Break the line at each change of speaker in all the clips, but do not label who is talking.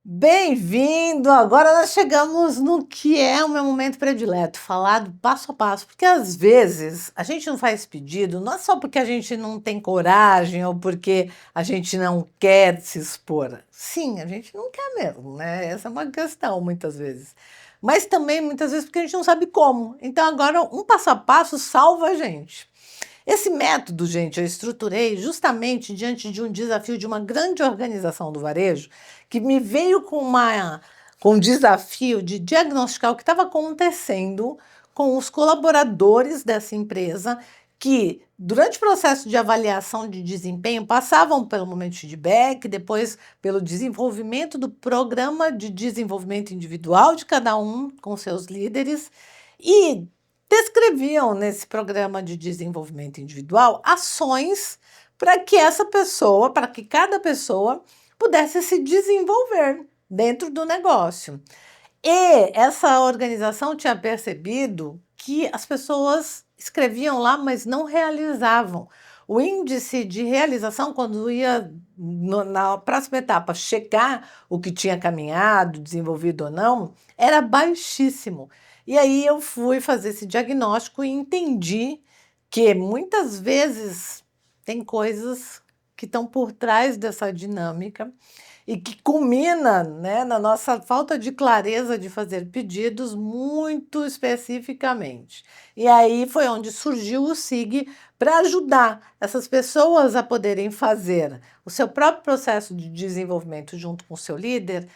Bem-vindo! Agora nós chegamos no que é o meu momento predileto, falar do passo a passo, porque às vezes a gente não faz pedido, não é só porque a gente não tem coragem ou porque a gente não quer se expor. Sim, a gente não quer mesmo, né? Essa é uma questão muitas vezes. Mas também muitas vezes porque a gente não sabe como. Então agora um passo a passo salva a gente. Esse método, gente, eu estruturei justamente diante de um desafio de uma grande organização do varejo, que me veio com um desafio de diagnosticar o que estava acontecendo com os colaboradores dessa empresa, que, durante o processo de avaliação de desempenho, passavam pelo momento de feedback, depois pelo desenvolvimento do programa de desenvolvimento individual de cada um com seus líderes, e descreviam nesse programa de desenvolvimento individual ações para que essa pessoa, para que cada pessoa pudesse se desenvolver dentro do negócio. E essa organização tinha percebido que as pessoas escreviam lá, mas não realizavam. O índice de realização, quando ia na próxima etapa checar o que tinha caminhado, desenvolvido ou não, era baixíssimo. E aí eu fui fazer esse diagnóstico e entendi que muitas vezes tem coisas que estão por trás dessa dinâmica e que culmina, né, na nossa falta de clareza de fazer pedidos muito especificamente. E aí foi onde surgiu o SIG para ajudar essas pessoas a poderem fazer o seu próprio processo de desenvolvimento junto com o seu líder,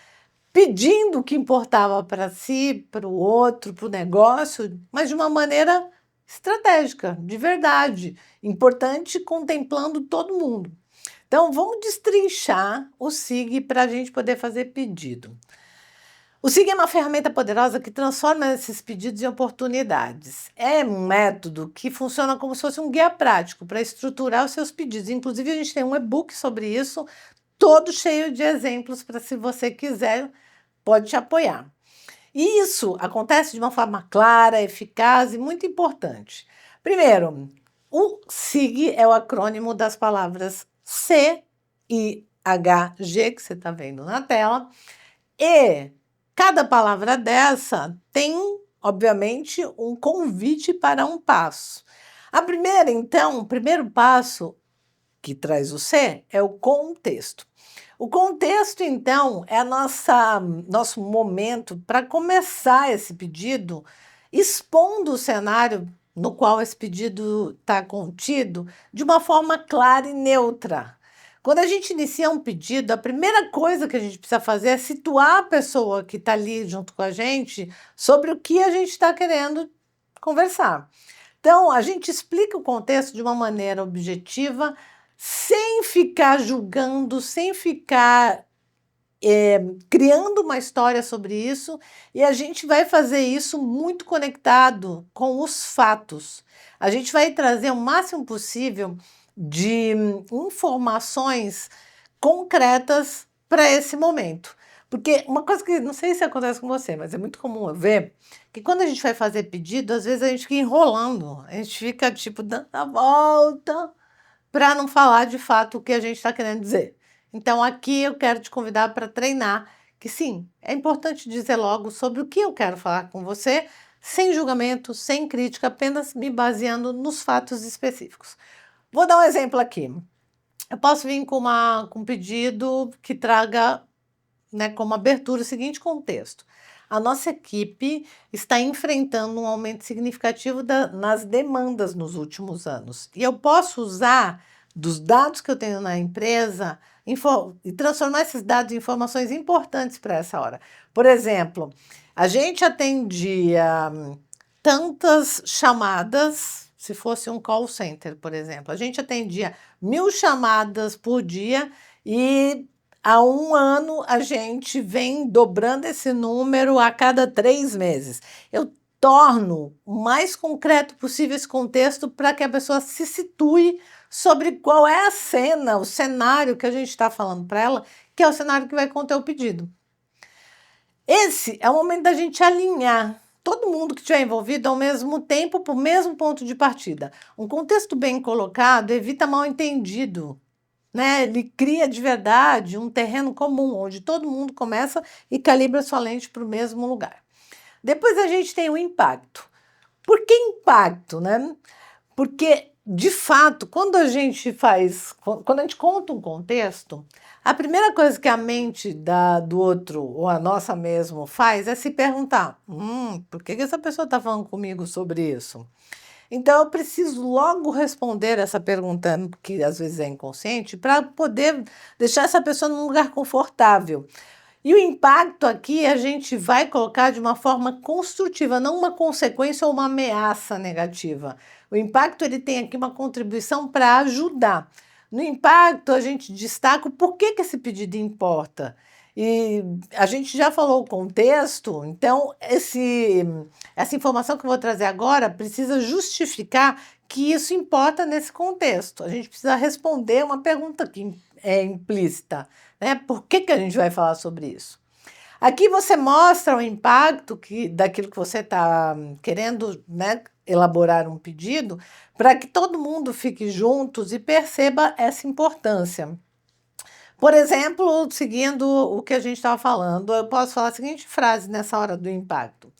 pedindo o que importava para si, para o outro, para o negócio, mas de uma maneira estratégica, de verdade, importante, contemplando todo mundo. Então, vamos destrinchar o SIG para a gente poder fazer pedido. O SIG é uma ferramenta poderosa que transforma esses pedidos em oportunidades. É um método que funciona como se fosse um guia prático para estruturar os seus pedidos. Inclusive, a gente tem um e-book sobre isso, todo cheio de exemplos para, se você quiser, pode te apoiar. E isso acontece de uma forma clara, eficaz e muito importante. Primeiro, o SIG é o acrônimo das palavras C, I, H, G, que você está vendo na tela, e cada palavra dessa tem, obviamente, um convite para um passo. A primeira, então, o primeiro passo que traz o C é o contexto. O contexto, então, é nosso momento para começar esse pedido, expondo o cenário no qual esse pedido está contido de uma forma clara e neutra. Quando a gente inicia um pedido, a primeira coisa que a gente precisa fazer é situar a pessoa que está ali junto com a gente sobre o que a gente está querendo conversar. Então, a gente explica o contexto de uma maneira objetiva, sem ficar julgando, sem ficar criando uma história sobre isso, e a gente vai fazer isso muito conectado com os fatos. A gente vai trazer o máximo possível de informações concretas para esse momento. Porque uma coisa que não sei se acontece com você, mas é muito comum eu ver que quando a gente vai fazer pedido, às vezes a gente fica enrolando, a gente fica tipo dando a volta para não falar de fato o que a gente está querendo dizer. Então, aqui eu quero te convidar para treinar, que sim, é importante dizer logo sobre o que eu quero falar com você, sem julgamento, sem crítica, apenas me baseando nos fatos específicos. Vou dar um exemplo aqui. Eu posso vir com um pedido que traga, né, como abertura o seguinte contexto. A nossa equipe está enfrentando um aumento significativo nas demandas nos últimos anos. E eu posso usar dos dados que eu tenho na empresa e transformar esses dados em informações importantes para essa hora. Por exemplo, a gente atendia tantas chamadas, se fosse um call center, por exemplo, a gente atendia 1.000 chamadas por dia e há um ano a gente vem dobrando esse número a cada 3 meses. Eu torno o mais concreto possível esse contexto para que a pessoa se situe sobre qual é a cena, o cenário que a gente está falando para ela, que é o cenário que vai conter o pedido. Esse é o momento da gente alinhar todo mundo que estiver envolvido ao mesmo tempo para o mesmo ponto de partida. Um contexto bem colocado evita mal-entendido. né? Ele cria de verdade um terreno comum, onde todo mundo começa e calibra sua lente para o mesmo lugar. Depois a gente tem o impacto. Por que impacto, né? Porque, de fato, quando a gente conta um contexto, a primeira coisa que a mente do outro, ou a nossa mesmo, faz é se perguntar: por que essa pessoa está falando comigo sobre isso? Então, eu preciso logo responder essa pergunta, que às vezes é inconsciente, para poder deixar essa pessoa num lugar confortável. E o impacto aqui a gente vai colocar de uma forma construtiva, não uma consequência ou uma ameaça negativa. O impacto ele tem aqui uma contribuição para ajudar. No impacto, a gente destaca o porquê que esse pedido importa. E a gente já falou o contexto, então essa informação que eu vou trazer agora precisa justificar que isso importa nesse contexto. A gente precisa responder uma pergunta que é implícita, né? Por que a gente vai falar sobre isso? Aqui você mostra o impacto daquilo que você está querendo, né, elaborar um pedido, para que todo mundo fique juntos e perceba essa importância. Por exemplo, seguindo o que a gente estava falando, eu posso falar a seguinte frase nessa hora do impacto: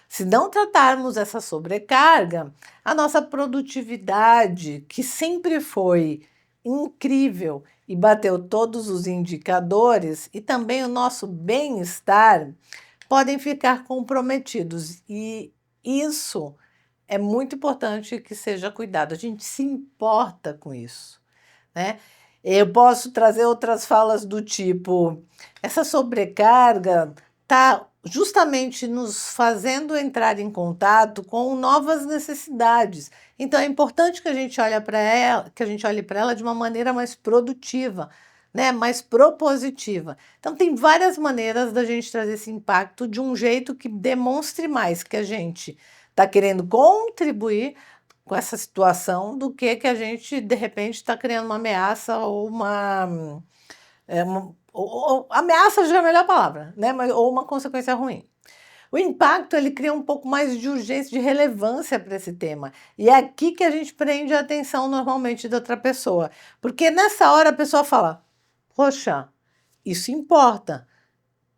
se não tratarmos essa sobrecarga, a nossa produtividade, que sempre foi incrível e bateu todos os indicadores, e também o nosso bem-estar, podem ficar comprometidos. E isso é muito importante que seja cuidado. A gente se importa com isso, né? Eu posso trazer outras falas do tipo: essa sobrecarga está justamente nos fazendo entrar em contato com novas necessidades. Então é importante que a gente olhe para ela, que a gente olhe para ela de uma maneira mais produtiva, né, mais propositiva. Então tem várias maneiras da gente trazer esse impacto de um jeito que demonstre mais que a gente está querendo contribuir com essa situação do que a gente, de repente, está criando uma ameaça ou ameaça já é a melhor palavra, né? Ou uma consequência ruim. O impacto ele cria um pouco mais de urgência, de relevância para esse tema. E é aqui que a gente prende a atenção normalmente da outra pessoa. Porque nessa hora a pessoa fala: poxa, isso importa.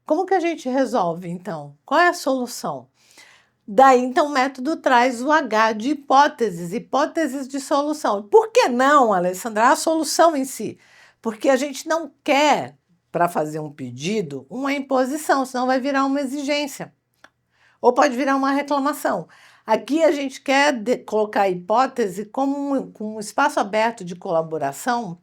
Como que a gente resolve então? Qual é a solução? Daí, então, o método traz o H de hipóteses, hipóteses de solução. Por que não, Alessandra, a solução em si? Porque a gente não quer, para fazer um pedido, uma imposição, senão vai virar uma exigência. Ou pode virar uma reclamação. Aqui a gente quer colocar a hipótese como um espaço aberto de colaboração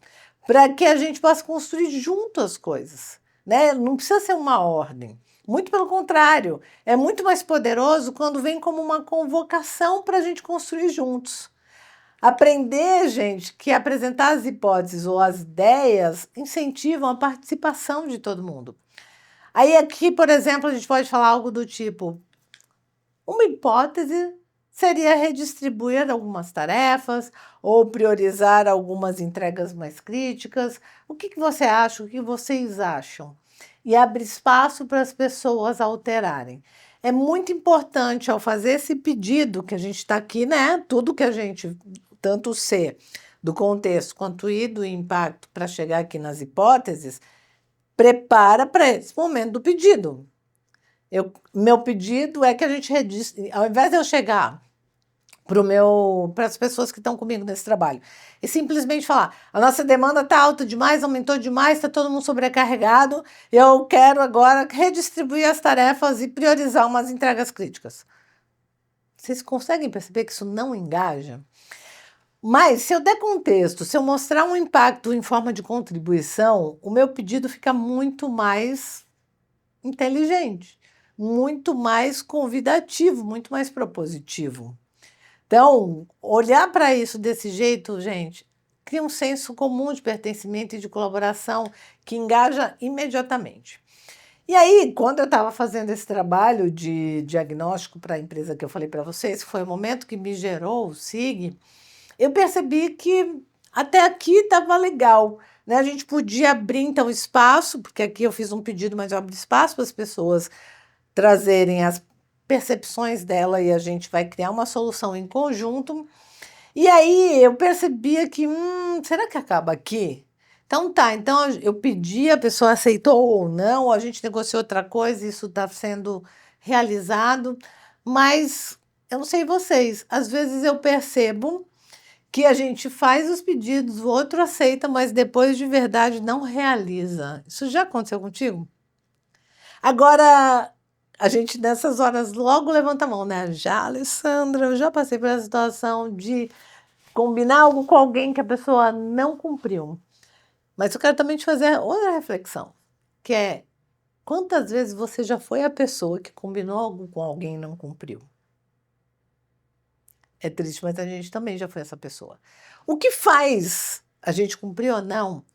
para que a gente possa construir junto as coisas, né? Não precisa ser uma ordem. Muito pelo contrário, é muito mais poderoso quando vem como uma convocação para a gente construir juntos. Aprender, gente, que apresentar as hipóteses ou as ideias incentivam a participação de todo mundo. Aí aqui, por exemplo, a gente pode falar algo do tipo: uma hipótese seria redistribuir algumas tarefas ou priorizar algumas entregas mais críticas. O que você acha? O que vocês acham? E abre espaço para as pessoas alterarem. É muito importante ao fazer esse pedido que a gente está aqui, né? Tudo que a gente, tanto o C do contexto quanto o I do impacto para chegar aqui nas hipóteses, prepara para esse momento do pedido. Meu pedido é que a gente ao invés de eu chegar para as pessoas que estão comigo nesse trabalho e simplesmente falar: a nossa demanda está alta demais, aumentou demais, está todo mundo sobrecarregado, eu quero agora redistribuir as tarefas e priorizar umas entregas críticas. Vocês conseguem perceber que isso não engaja? Mas se eu der contexto, se eu mostrar um impacto em forma de contribuição, o meu pedido fica muito mais inteligente, muito mais convidativo, muito mais propositivo. Então, olhar para isso desse jeito, gente, cria um senso comum de pertencimento e de colaboração que engaja imediatamente. E aí, quando eu estava fazendo esse trabalho de diagnóstico para a empresa que eu falei para vocês, que foi o momento que me gerou o SIG, eu percebi que até aqui estava legal, né? A gente podia abrir então espaço, porque aqui eu fiz um pedido, mas eu abro espaço para as pessoas trazerem as percepções dela e a gente vai criar uma solução em conjunto. E aí eu percebia que, será que acaba aqui? Então tá, então eu pedi, a pessoa aceitou ou não, a gente negociou outra coisa, isso está sendo realizado, mas eu não sei vocês, às vezes eu percebo que a gente faz os pedidos, o outro aceita, mas depois de verdade não realiza. Isso já aconteceu contigo? Agora, a gente nessas horas logo levanta a mão, né? Já, Alessandra, eu já passei por essa situação de combinar algo com alguém que a pessoa não cumpriu. Mas eu quero também te fazer outra reflexão, que é quantas vezes você já foi a pessoa que combinou algo com alguém e não cumpriu? É triste, mas a gente também já foi essa pessoa. O que faz a gente cumprir ou não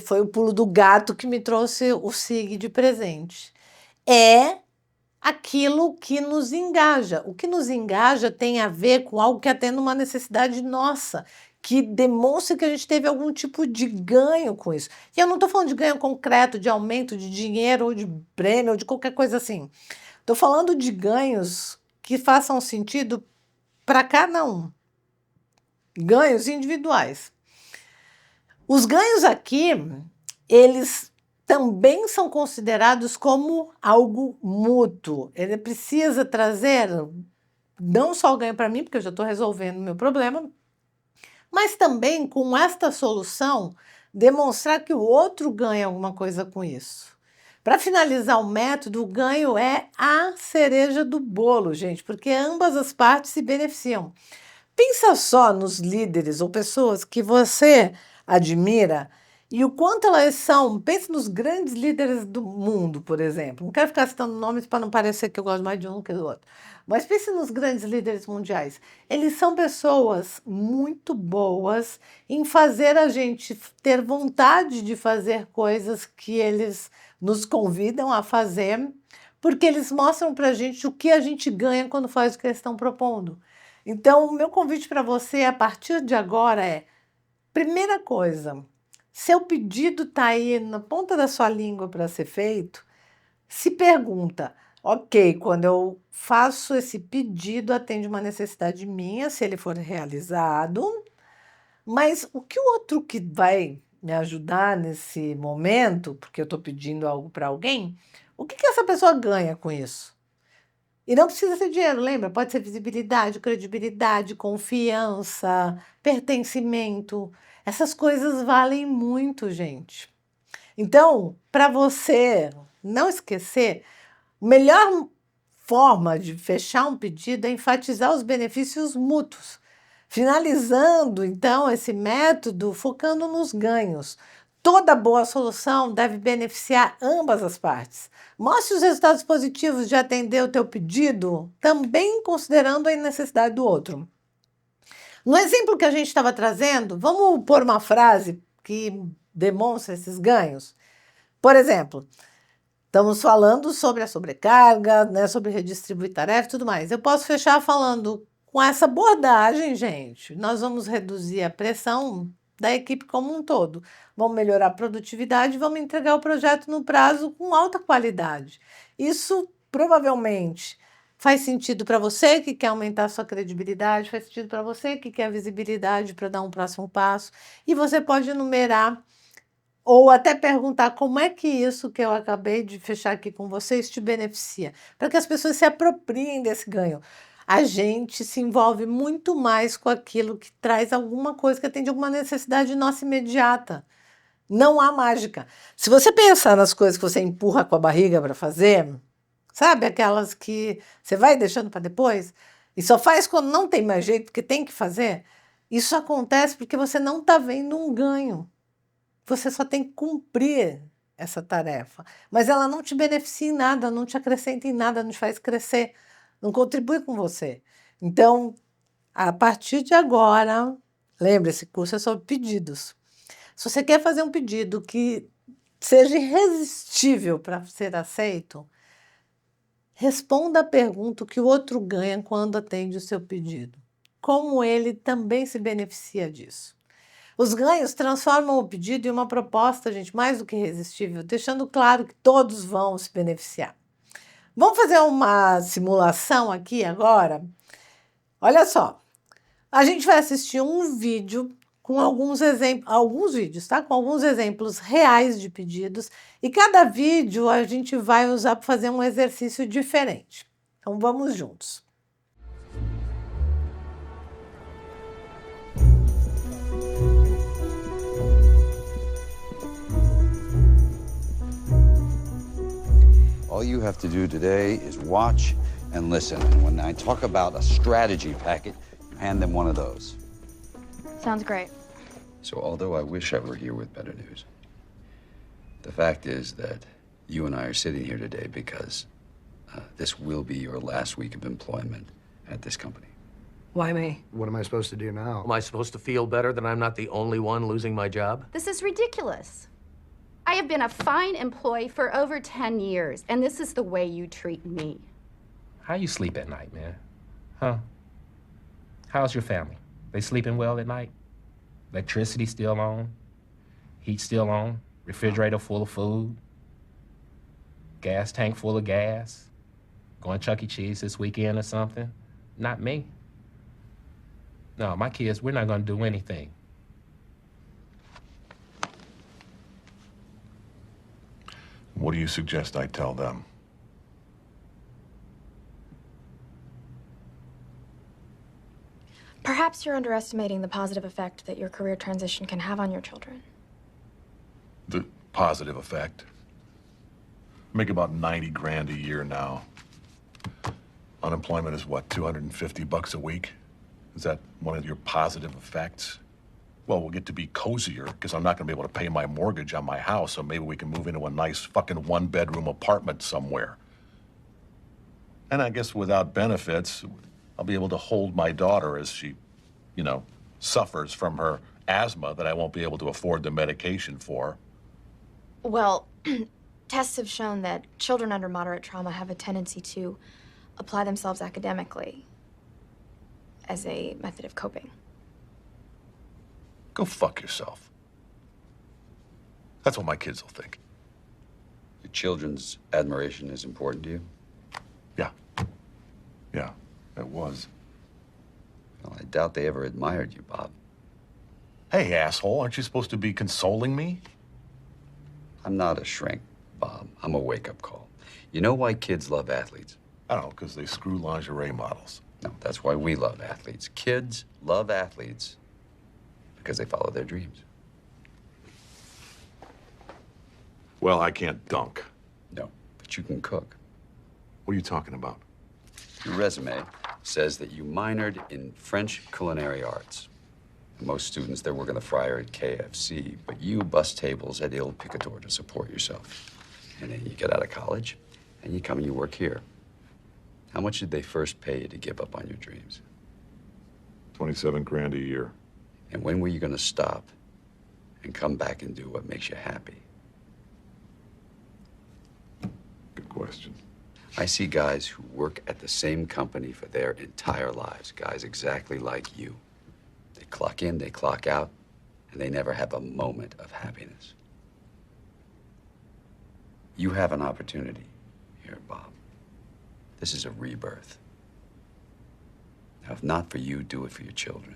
foi o pulo do gato que me trouxe o SIG de presente. É aquilo que nos engaja. O que nos engaja tem a ver com algo que atende uma necessidade nossa, que demonstra que a gente teve algum tipo de ganho com isso. E eu não estou falando de ganho concreto, de aumento de dinheiro, ou de prêmio, ou de qualquer coisa assim. Estou falando de ganhos que façam sentido para cada um. Ganhos individuais. Os ganhos aqui, eles também são considerados como algo mútuo. Ele precisa trazer não só o ganho para mim, porque eu já estou resolvendo o meu problema, mas também com esta solução demonstrar que o outro ganha alguma coisa com isso. Para finalizar o método, o ganho é a cereja do bolo, gente, porque ambas as partes se beneficiam. Pensa só nos líderes ou pessoas que você admira e o quanto elas são. Pense nos grandes líderes do mundo, por exemplo. Não quero ficar citando nomes para não parecer que eu gosto mais de um que do outro. Mas pense nos grandes líderes mundiais. Eles são pessoas muito boas em fazer a gente ter vontade de fazer coisas que eles nos convidam a fazer, porque eles mostram para a gente o que a gente ganha quando faz o que eles estão propondo. Então, o meu convite para você a partir de agora é: primeira coisa, seu pedido está aí na ponta da sua língua para ser feito, se pergunta, ok, quando eu faço esse pedido, atende uma necessidade minha, se ele for realizado, mas o que o outro que vai me ajudar nesse momento, porque eu estou pedindo algo para alguém, o que essa pessoa ganha com isso? E não precisa ser dinheiro, lembra? Pode ser visibilidade, credibilidade, confiança, pertencimento. Essas coisas valem muito, gente. Então, para você não esquecer, a melhor forma de fechar um pedido é enfatizar os benefícios mútuos, finalizando então esse método focando nos ganhos. Toda boa solução deve beneficiar ambas as partes. Mostre os resultados positivos de atender o teu pedido, também considerando a necessidade do outro. No exemplo que a gente estava trazendo, vamos pôr uma frase que demonstra esses ganhos? Por exemplo, estamos falando sobre a sobrecarga, né, sobre redistribuir tarefa e tudo mais. Eu posso fechar falando, com essa abordagem, gente, nós vamos reduzir a pressão da equipe como um todo. Vamos melhorar a produtividade, vamos entregar o projeto no prazo com alta qualidade. Isso provavelmente faz sentido para você que quer aumentar a sua credibilidade, faz sentido para você que quer visibilidade para dar um próximo passo, e você pode enumerar ou até perguntar como é que isso que eu acabei de fechar aqui com vocês te beneficia, para que as pessoas se apropriem desse ganho. A gente se envolve muito mais com aquilo que traz alguma coisa que atende alguma necessidade nossa imediata. Não há mágica. Se você pensar nas coisas que você empurra com a barriga para fazer, sabe aquelas que você vai deixando para depois e só faz quando não tem mais jeito, porque tem que fazer, isso acontece porque você não está vendo um ganho. Você só tem que cumprir essa tarefa, mas ela não te beneficia em nada, não te acrescenta em nada, não te faz crescer, não contribui com você. Então, a partir de agora, lembre, esse curso é sobre pedidos. Se você quer fazer um pedido que seja irresistível para ser aceito, responda a pergunta o que o outro ganha quando atende o seu pedido. Como ele também se beneficia disso. Os ganhos transformam o pedido em uma proposta, gente, mais do que irresistível, deixando claro que todos vão se beneficiar. Vamos fazer uma simulação aqui agora? Olha só, a gente vai assistir um vídeo com alguns vídeos, tá? Com alguns exemplos reais de pedidos. E cada vídeo a gente vai usar para fazer um exercício diferente. Então vamos juntos.
All you have to do today is watch and listen. And when I talk about a strategy packet, you hand them one of those.
Sounds great.
So although I wish I were here with better news, the fact is that you and I are sitting here today because this will be your last week of employment at this company.
Why me?
What am I supposed to do now?
Am I supposed to feel better that I'm not the only one losing my job?
This is ridiculous. I have been a fine employee for over 10 years, and this is the way you treat me.
How you sleep at night, man? Huh? How's your family? They sleeping well at night? Electricity still on? Heat still on? Refrigerator full of food? Gas tank full of gas? Going Chuck E. Cheese this weekend or something? Not me. No, my kids, we're not gonna do anything.
What do you suggest I tell them?
Perhaps you're underestimating the positive effect that your career transition can have on your children.
The positive effect. Make about 90 grand a year now. Unemployment is what, 250 bucks a week? Is that one of your positive effects? Well, we'll get to be cozier because I'm not going to be able to pay my mortgage on my house, so maybe we can move into a nice fucking one-bedroom apartment somewhere. And I guess without benefits, I'll be able to hold my daughter as she, suffers from her asthma that I won't be able to afford the medication for.
Well, tests have shown that children under moderate trauma have a tendency to apply themselves academically as a method of coping.
Go fuck yourself. That's what my kids will think.
Your children's admiration is important to you?
Yeah, it was.
Well, I doubt they ever admired you, Bob.
Hey, asshole, aren't you supposed to be consoling me?
I'm not a shrink, Bob. I'm a wake-up call. You know why kids love athletes?
I don't know, because they screw lingerie models.
No, that's why we love athletes. Kids love athletes because they follow their dreams.
Well, I can't dunk.
No, but you can cook.
What are you talking about?
Your resume says that you minored in French culinary arts. Most students, they're working the fryer at KFC, but you bust tables at Il Picatore to support yourself. And then you get out of college, and you come and you work here. How much did they first pay you to give up on your dreams?
27 grand a year.
And when were you going to stop and come back and do what makes you happy?
Good question.
I see guys who work at the same company for their entire lives, guys exactly like you. They clock in, they clock out, and they never have a moment of happiness. You have an opportunity here, Bob. This is a rebirth. Now, if not for you, do it for your children.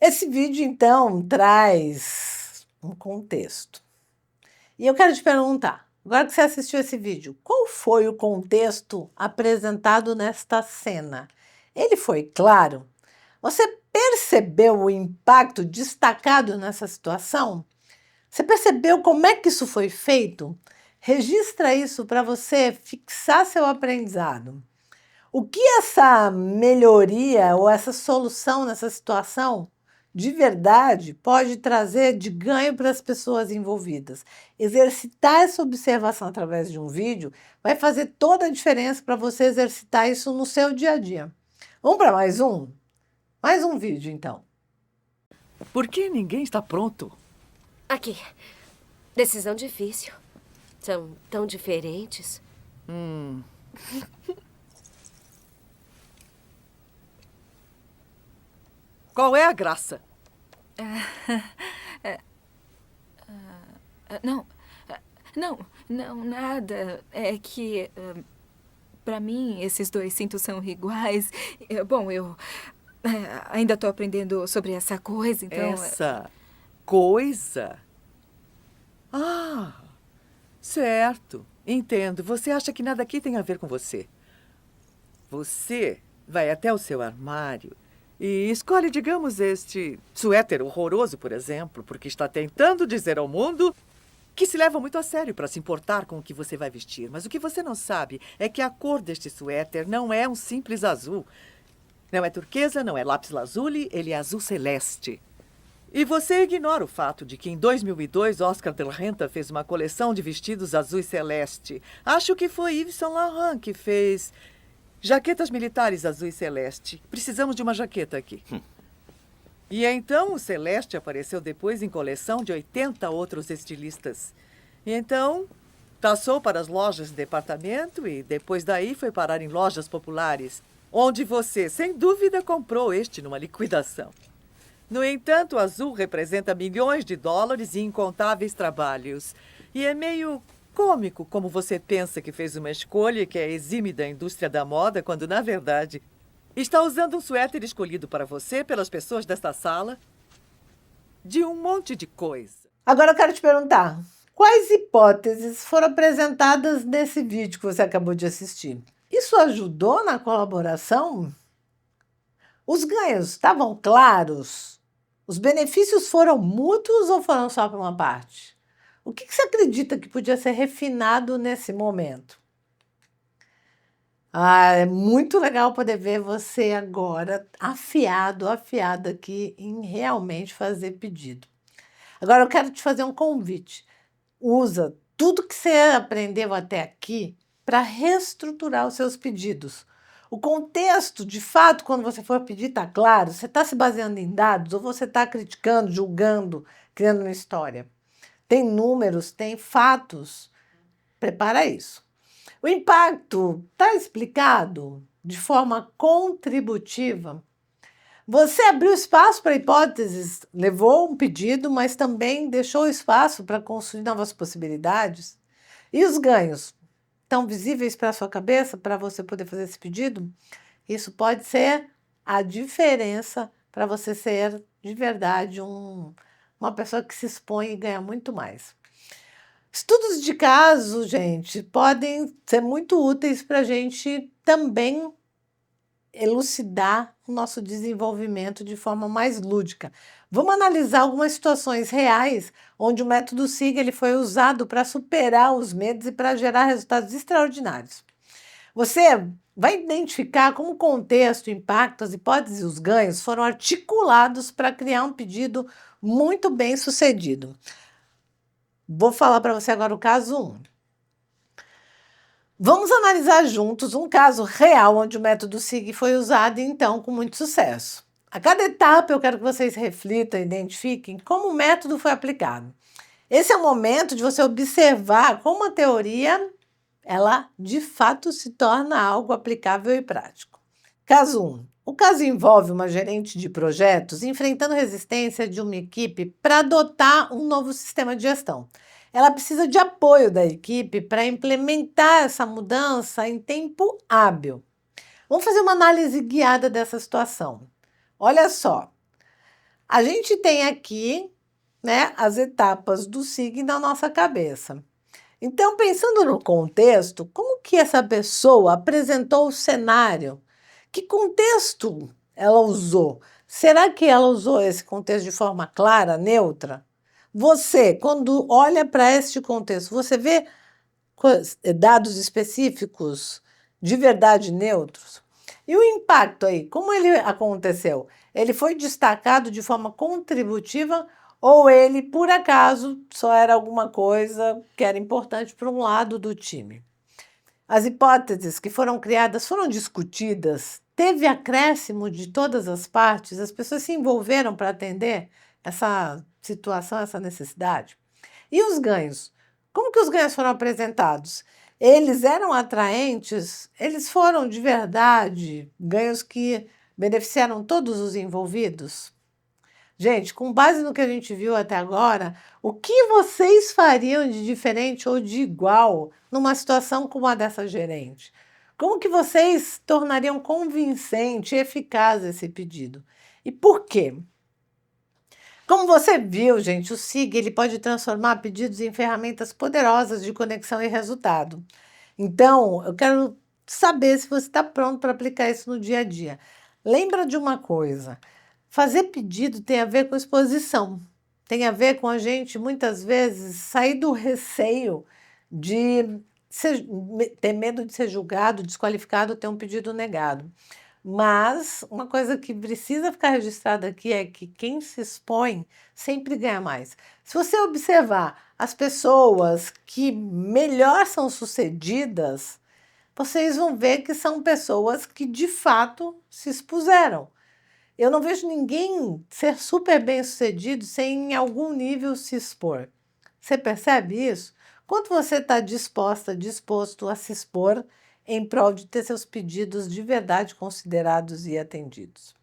Esse vídeo, então, traz um contexto. E eu quero te perguntar, agora que você assistiu esse vídeo, qual foi o contexto apresentado nesta cena? Ele foi claro? Você percebeu o impacto destacado nessa situação? Você percebeu como é que isso foi feito? Registra isso para você fixar seu aprendizado. O que essa melhoria ou essa solução nessa situação de verdade pode trazer de ganho para as pessoas envolvidas? Exercitar essa observação através de um vídeo vai fazer toda a diferença para você exercitar isso no seu dia a dia. Vamos para mais um? Mais um vídeo, então.
Por que ninguém está pronto?
Aqui. Decisão difícil. São tão diferentes.
Qual é a graça?
Não, nada. É que, pra mim, esses dois cintos são iguais. Bom, eu ainda tô aprendendo sobre essa coisa, então...
Essa coisa? Ah, certo. Entendo. Você acha que nada aqui tem a ver com você. Você vai até o seu armário e escolhe, digamos, este suéter horroroso, por exemplo, porque está tentando dizer ao mundo que se leva muito a sério para se importar com o que você vai vestir. Mas o que você não sabe é que a cor deste suéter não é um simples azul. Não é turquesa, não é lápis lazuli, ele é azul celeste. E você ignora o fato de que em 2002 Oscar de la Renta fez uma coleção de vestidos azul e celeste. Acho que foi Yves Saint Laurent que fez jaquetas militares azul e celeste. Precisamos de uma jaqueta aqui. E então o celeste apareceu depois em coleção de 80 outros estilistas. E então passou para as lojas de departamento e depois daí foi parar em lojas populares, onde você, sem dúvida, comprou este numa liquidação. No entanto, o azul representa milhões de dólares e incontáveis trabalhos. E é meio cômico como você pensa que fez uma escolha que é exime da indústria da moda, quando, na verdade, está usando um suéter escolhido para você pelas pessoas desta sala de um monte de coisa.
Agora eu quero te perguntar, quais hipóteses foram apresentadas nesse vídeo que você acabou de assistir? Isso ajudou na colaboração? Os ganhos estavam claros? Os benefícios foram mútuos ou foram só para uma parte? O que você acredita que podia ser refinado nesse momento? É muito legal poder ver você agora afiado aqui em realmente fazer pedido. Agora eu quero te fazer um convite. Usa tudo que você aprendeu até aqui para reestruturar os seus pedidos. O contexto, de fato, quando você for pedir, está claro? Você está se baseando em dados ou você está criticando, julgando, criando uma história? Tem números, tem fatos. Prepara isso. O impacto está explicado de forma contributiva. Você abriu espaço para hipóteses, levou um pedido, mas também deixou espaço para construir novas possibilidades. E os ganhos estão visíveis para a sua cabeça para você poder fazer esse pedido? Isso pode ser a diferença para você ser de verdade uma pessoa que se expõe e ganha muito mais. Estudos de caso, gente, podem ser muito úteis para a gente também elucidar o nosso desenvolvimento de forma mais lúdica. Vamos analisar algumas situações reais onde o método SIG ele foi usado para superar os medos e para gerar resultados extraordinários. Você vai identificar como o contexto, o impacto, as hipóteses e os ganhos foram articulados para criar um pedido muito bem sucedido. Vou falar para você agora o caso 1. Vamos analisar juntos um caso real onde o método SIG foi usado, então, com muito sucesso. A cada etapa, eu quero que vocês reflitam e identifiquem como o método foi aplicado. Esse é o momento de você observar como a teoria, ela, de fato, se torna algo aplicável e prático. Caso 1. O caso envolve uma gerente de projetos enfrentando resistência de uma equipe para adotar um novo sistema de gestão. Ela precisa de apoio da equipe para implementar essa mudança em tempo hábil. Vamos fazer uma análise guiada dessa situação. Olha só, a gente tem aqui, né, as etapas do SIG na nossa cabeça. Então, pensando no contexto, como que essa pessoa apresentou o cenário? Que contexto ela usou? Será que ela usou esse contexto de forma clara, neutra? Você, quando olha para este contexto, você vê dados específicos de verdade neutros? E o impacto aí, como ele aconteceu? Ele foi destacado de forma contributiva ou ele, por acaso, só era alguma coisa que era importante para um lado do time? As hipóteses que foram criadas foram discutidas? Teve acréscimo de todas as partes? As pessoas se envolveram para atender essa situação, essa necessidade? E os ganhos? Como que os ganhos foram apresentados? Eles eram atraentes? Eles foram de verdade ganhos que beneficiaram todos os envolvidos? Gente, com base no que a gente viu até agora, o que vocês fariam de diferente ou de igual numa situação como a dessa gerente? Como que vocês tornariam convincente e eficaz esse pedido? E por quê? Como você viu, gente, o SIG ele pode transformar pedidos em ferramentas poderosas de conexão e resultado. Então, eu quero saber se você está pronto para aplicar isso no dia a dia. Lembra de uma coisa: fazer pedido tem a ver com exposição, tem a ver com a gente, muitas vezes, sair do receio de ter medo de ser julgado, desqualificado, ter um pedido negado. Mas uma coisa que precisa ficar registrada aqui é que quem se expõe sempre ganha mais. Se você observar as pessoas que melhor são sucedidas, vocês vão ver que são pessoas que de fato se expuseram. Eu não vejo ninguém ser super bem sucedido sem em algum nível se expor. Você percebe isso? Quanto você está disposto a se expor em prol de ter seus pedidos de verdade considerados e atendidos?